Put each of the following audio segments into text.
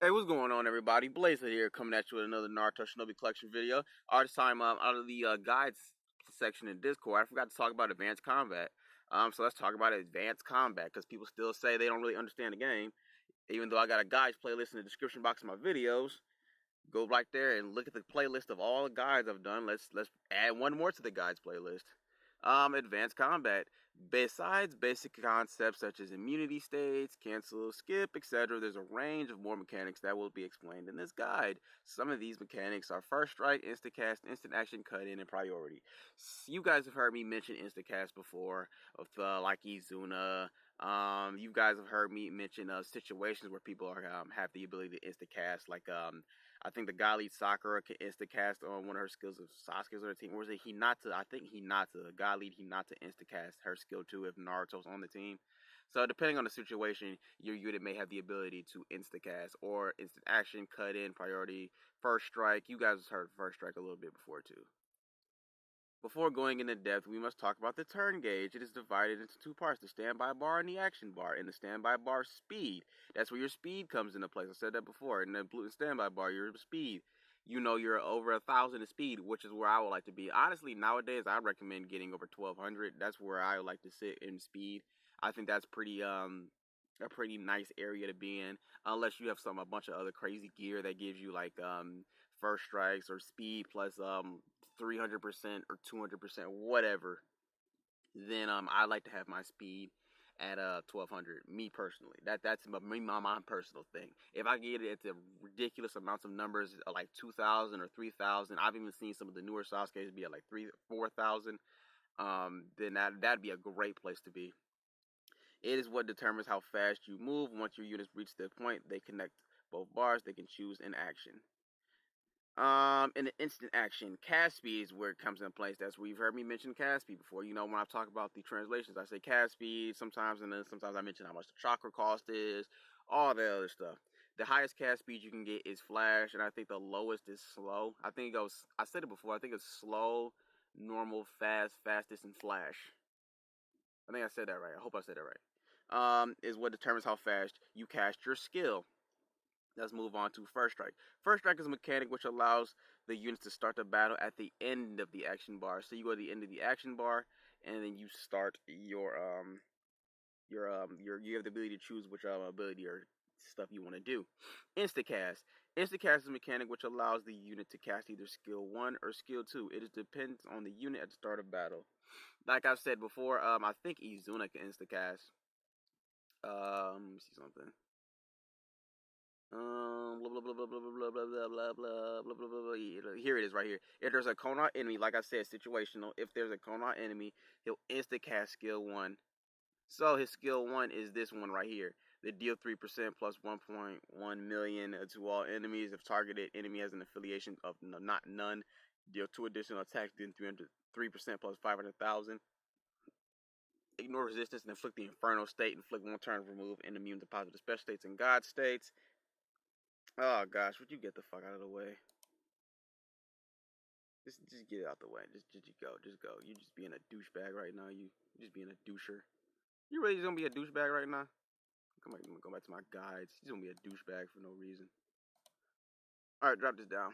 Hey, what's going on, everybody? BlazeHood here, coming at you with another Naruto Shinobi collection video. All this time, out of the guides section in Discord, I forgot to talk about advanced combat. So let's talk about advanced combat, because people still say they don't really understand the game. Even though I got a guides playlist in the description box of my videos, go right there and look at the playlist of all the guides I've done. Let's add one more to the guides playlist. Advanced combat. Besides basic concepts such as immunity states, cancel, skip, etc., there's a range of more mechanics that will be explained in this guide. Some of these mechanics are first strike, instant cast, instant action, cut in, and priority. You guys have heard me mention instant cast before, of like Izuna. You guys have heard me mention situations where people are have the ability to instant cast, like I think the guy lead Sakura can instacast on one of her skills of Sasuke's on the team. Or is it Hinata? I think Hinata. The guy lead Hinata instacast her skill too if Naruto's on the team. So depending on the situation, your unit may have the ability to instacast or instant action, cut in, priority, first strike. You guys have heard first strike a little bit before too. Before going into depth, we must talk about the turn gauge. It is divided into two parts, the standby bar and the action bar. In the standby bar, speed. That's where your speed comes into place. I said that before. In the blue standby bar, your speed. You know you're over 1,000 in speed, which is where I would like to be. Honestly, nowadays, I recommend getting over 1,200. That's where I would like to sit in speed. I think that's a pretty nice area to be in, unless you have a bunch of other crazy gear that gives you like first strikes or speed plus 300% or 200%, whatever. Then I like to have my speed at 1,200. Me personally, that's my personal thing. If I get it at ridiculous amounts of numbers, like 2,000 or 3,000, I've even seen some of the newer Sasuke's be at like 4,000. Then that'd be a great place to be. It is what determines how fast you move. Once your units reach the point, they connect both bars. They can choose an action. In the instant action, cast speed is where it comes into place. That's where you've heard me mention cast speed before. You know, when I talk about the translations, I say cast speed sometimes, and then sometimes I mention how much the chakra cost is, all the other stuff. The highest cast speed you can get is flash, and I think the lowest is slow. I think it goes, I said it before, I think it's slow, normal, fast, fastest, and flash. I think I said that right. I hope I said that right. Is what determines how fast you cast your skill. Let's move on to first strike. First strike is a mechanic which allows the units to start the battle at the end of the action bar. So you go to the end of the action bar, and then you start you have the ability to choose which ability or stuff you want to do. Instacast. Instacast is a mechanic which allows the unit to cast either skill 1 or skill 2. It depends on the unit at the start of battle. Like I've said before, I think Izuna can instacast. Let me see something. Blah blah blah blah blah blah blah blah blah blah blah blah blah blah. Here it is right here. If there's a Konoha enemy, like I said, situational. If there's a Konoha enemy, he'll insta cast skill 1. So his skill 1 is this one right here. The deal 3% plus 1.1 million to all enemies. If targeted enemy has an affiliation of not none, deal 2 additional attacks, then 3% plus 500,000. Ignore resistance and inflict the Inferno state. Inflict 1 turn of remove and immune to positive special states and God states. Oh gosh, would you get the fuck out of the way? Just get it out the way. Just go. You just being a douchebag right now. You just being a doucher. You really just gonna be a douchebag right now? Go back to my guides. He's gonna be a douchebag for no reason. All right, drop this down.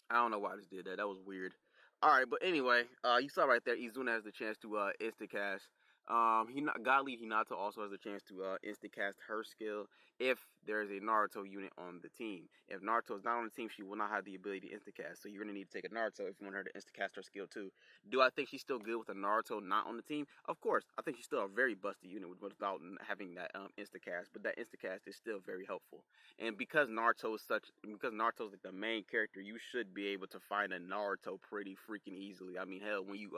I don't know why I just did that. That was weird. All right, but anyway, you saw right there, Izuna has the chance to instacast. Godly Hinata also has the chance to instacast her skill if there's a Naruto unit on the team. If Naruto is not on the team, she will not have the ability to instacast. So you're gonna need to take a Naruto if you want her to instacast her skill too. Do I think she's still good with a Naruto not on the team? Of course, I think she's still a very busted unit without having that instacast. But that instacast is still very helpful. And because Naruto's like the main character, you should be able to find a Naruto pretty freaking easily. I mean, hell, when you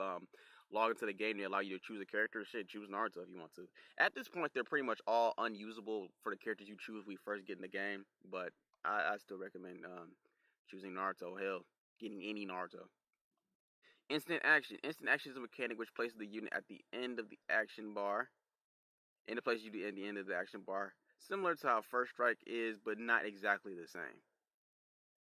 log into the game, they allow you to choose a character. Shit, choose Naruto if you want to. At this point, they're pretty much all unusable for the characters you choose when you first get in the game. But I still recommend choosing Naruto. Hell, getting any Naruto. Instant action. Instant action is a mechanic which places the unit at the end of the action bar. And it places you at the end of the action bar. Similar to how first strike is, but not exactly the same.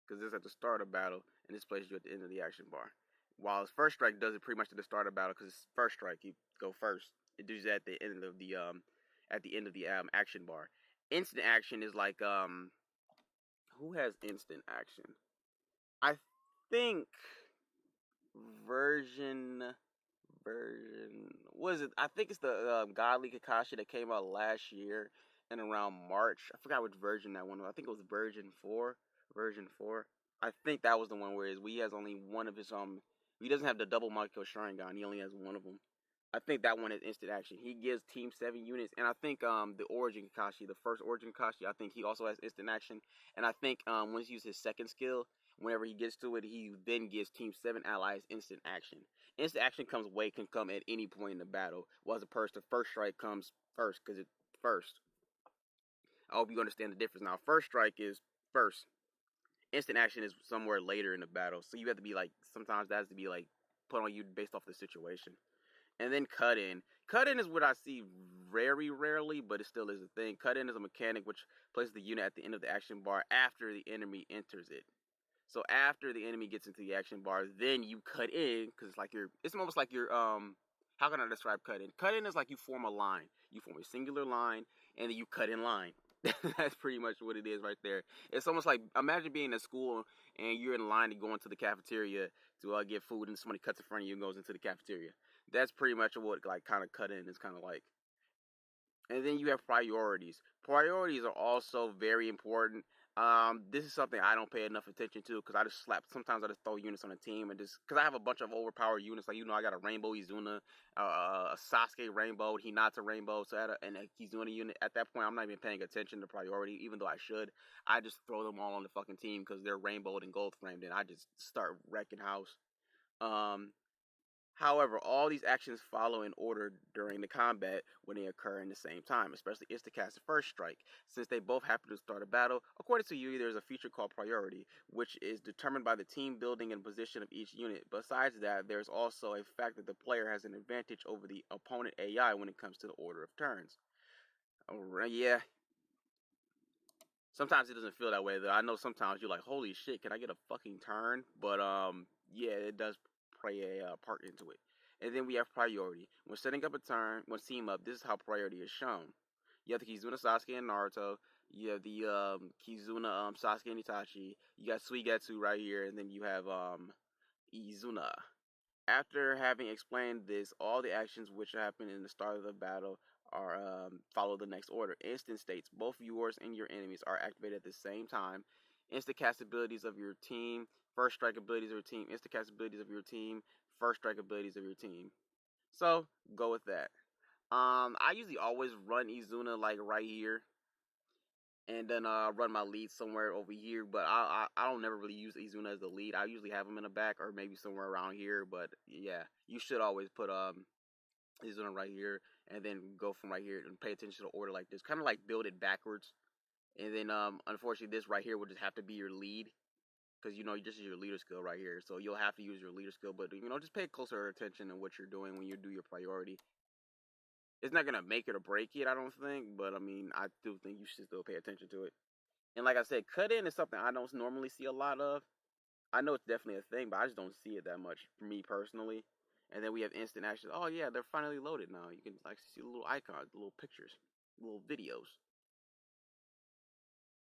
Because this is at the start of battle, and this places you at the end of the action bar. While first strike does it pretty much at the start of battle, because it's first strike, you go first. It does that at the end of the action bar. Instant action is like Who has instant action? I think version what is it? I think it's the Godly Kakashi that came out last year and around March. I forgot which version that one was. I think it was version 4. Version 4. I think that was the one where he has only one of his he doesn't have the double Mako Sharingan. He only has one of them. I think that one is instant action. He gives Team 7 units, and I think the Origin Kakashi, the first Origin Kakashi, I think he also has instant action. And I think once he uses his second skill, whenever he gets to it, he then gives Team 7 allies instant action. Instant action can come at any point in the battle, while the first strike comes first, because it's first. I hope you understand the difference. Now, first strike is first. Instant action is somewhere later in the battle, so you have to be like, sometimes that has to be like put on you based off the situation. And then cut in. Cut in is what I see very rarely, but it still is a thing. Cut in is a mechanic which places the unit at the end of the action bar after the enemy enters it. So after the enemy gets into the action bar, then you cut in, because it's almost like you're how can I describe cut in? Cut in is like you form a line. You form a singular line, and then you cut in line. That's pretty much what it is right there. It's almost like, imagine being at school and you're in line to go into the cafeteria to get food, and somebody cuts in front of you and goes into the cafeteria. That's pretty much what kind of cut in is kind of like. And then you have priorities. Priorities are also very important. This is something I don't pay enough attention to, because I just sometimes I just throw units on a team, and just because I have a bunch of overpowered units, like, I got a Rainbow Izuna, a Sasuke Rainbow, Hinata Rainbow, so and a Kizuna unit. At that point, I'm not even paying attention to priority, even though I should. I just throw them all on the fucking team because they're rainbowed and gold framed, and I just start wrecking house. However, all these actions follow in order during the combat when they occur in the same time, especially Instacast and First Strike. Since they both happen to start a battle, according to Yui, there's a feature called Priority, which is determined by the team building and position of each unit. Besides that, there's also a fact that the player has an advantage over the opponent AI when it comes to the order of turns. Yeah. Sometimes it doesn't feel that way, though. I know sometimes you're like, holy shit, can I get a fucking turn? But, yeah, it does play a part into it. And then we have priority. When setting up a turn, when team up, this is how priority is shown. You have the Kizuna, Sasuke, and Naruto. You have the Kizuna, Sasuke, and Itachi. You got Suigetsu right here, and then you have Izuna. After having explained this, all the actions which happen in the start of the battle are follow the next order. Instant states, both yours and your enemies are activated at the same time. Instant cast abilities of your team, first strike abilities of your team, instant cast abilities of your team, first strike abilities of your team. So go with that. I usually always run Izuna like right here, and then run my lead somewhere over here. But I don't never really use Izuna as the lead. I usually have him in the back or maybe somewhere around here. But yeah, you should always put Izuna right here, and then go from right here and pay attention to the order like this. Kind of like build it backwards. And then unfortunately this right here will just have to be your lead, because this is your leader skill right here. So you'll have to use your leader skill, but just pay closer attention to what you're doing when you do your priority. It's not gonna make it or break it, I don't think, but I mean, I do think you should still pay attention to it. And like I said, cut in is something I don't normally see a lot of. I know it's definitely a thing, but I just don't see it that much for me personally. And then we have instant action. Oh yeah, they're finally loaded now. You can actually see the little icons, the little pictures, little videos.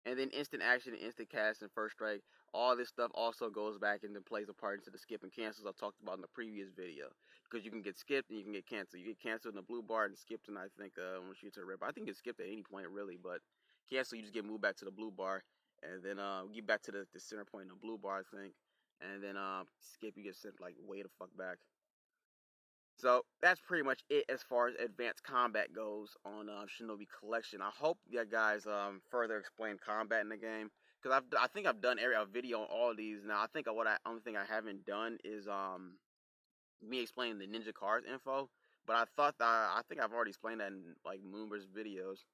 And then instant action, instant cast, and first strike. All this stuff also goes back and then plays a part into the skip and cancels I talked about in the previous video. Because you can get skipped and you can get canceled. You get canceled in the blue bar and skipped, and I think once you get to the red bar. I think it's skipped at any point really, but cancel, you just get moved back to the blue bar, and then get back to the center point in the blue bar, I think. And then skip, you get sent like way the fuck back. So that's pretty much it as far as advanced combat goes on Shinobi Collection. I hope that guys further explain combat in the game, because I think I've done a video on all of these. Now I think only thing I haven't done is me explaining the ninja cards info. But I think I've already explained that in like numerous videos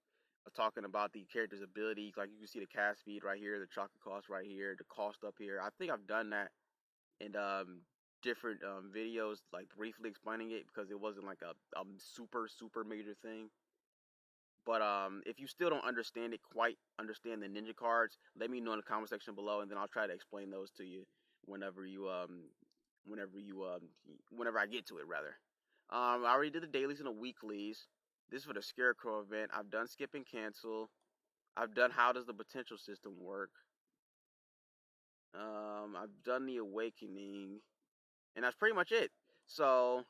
of talking about the character's ability. Like you can see the cast speed right here, the chocolate cost right here, the cost up here. I think I've done that in different videos, like briefly explaining it, because it wasn't like a super major thing. But if you still don't understand the ninja cards, let me know in the comment section below, and then I'll try to explain those to you whenever I get to it, rather. I already did the dailies and the weeklies. This is for the Scarecrow event. I've done skip and cancel. I've done how does the potential system work. I've done the Awakening, and that's pretty much it. So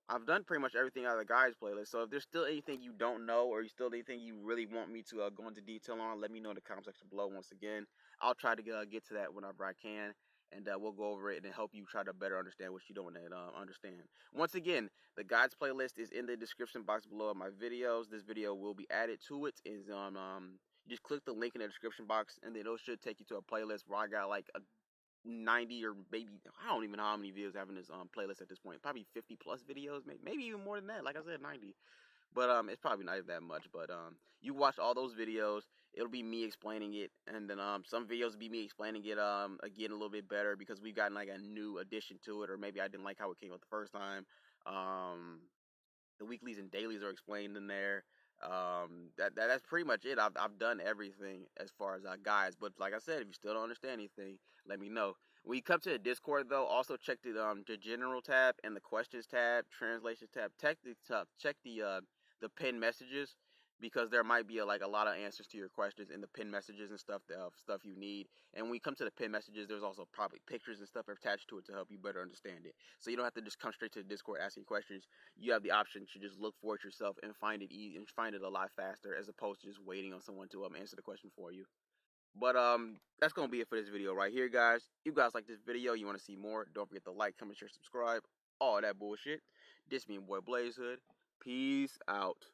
I've done pretty much everything out of the guys playlist. So if there's still anything you don't know, or you still anything you really want me to go into detail on, let me know in the comment section below. Once again, I'll try to get to that whenever I can, and we'll go over it and help you try to better understand what you don't understand. Once again, the guides playlist is in the description box below of my videos. This video will be added to it. Is you just click the link in the description box, and then it should take you to a playlist where I got like a 90 or maybe I don't even know how many videos I have in this playlist at this point. Probably 50 plus videos, maybe even more than that. Like I said, 90. But it's probably not that much. But you watch all those videos, it'll be me explaining it, and then some videos will be me explaining it again a little bit better because we've gotten like a new addition to it, or maybe I didn't like how it came out the first time. Um, the weeklies and dailies are explained in there. That's pretty much it. I've done everything as far as guides, but like I said, if you still don't understand anything, let me know. When you come to the Discord though, also check the general tab and the questions tab, translations tab. Check the pinned messages, because there might be like a lot of answers to your questions in the pinned messages and stuff you need. And when you come to the pinned messages, there's also probably pictures and stuff attached to it to help you better understand it. So you don't have to just come straight to the Discord asking questions. You have the option to just look for it yourself and find it easy and find it a lot faster, as opposed to just waiting on someone to answer the question for you. But that's gonna be it for this video right here, guys. If you guys like this video, you want to see more, don't forget to like, comment, share, subscribe, all that bullshit. This me and boy BlazeHood. Peace out.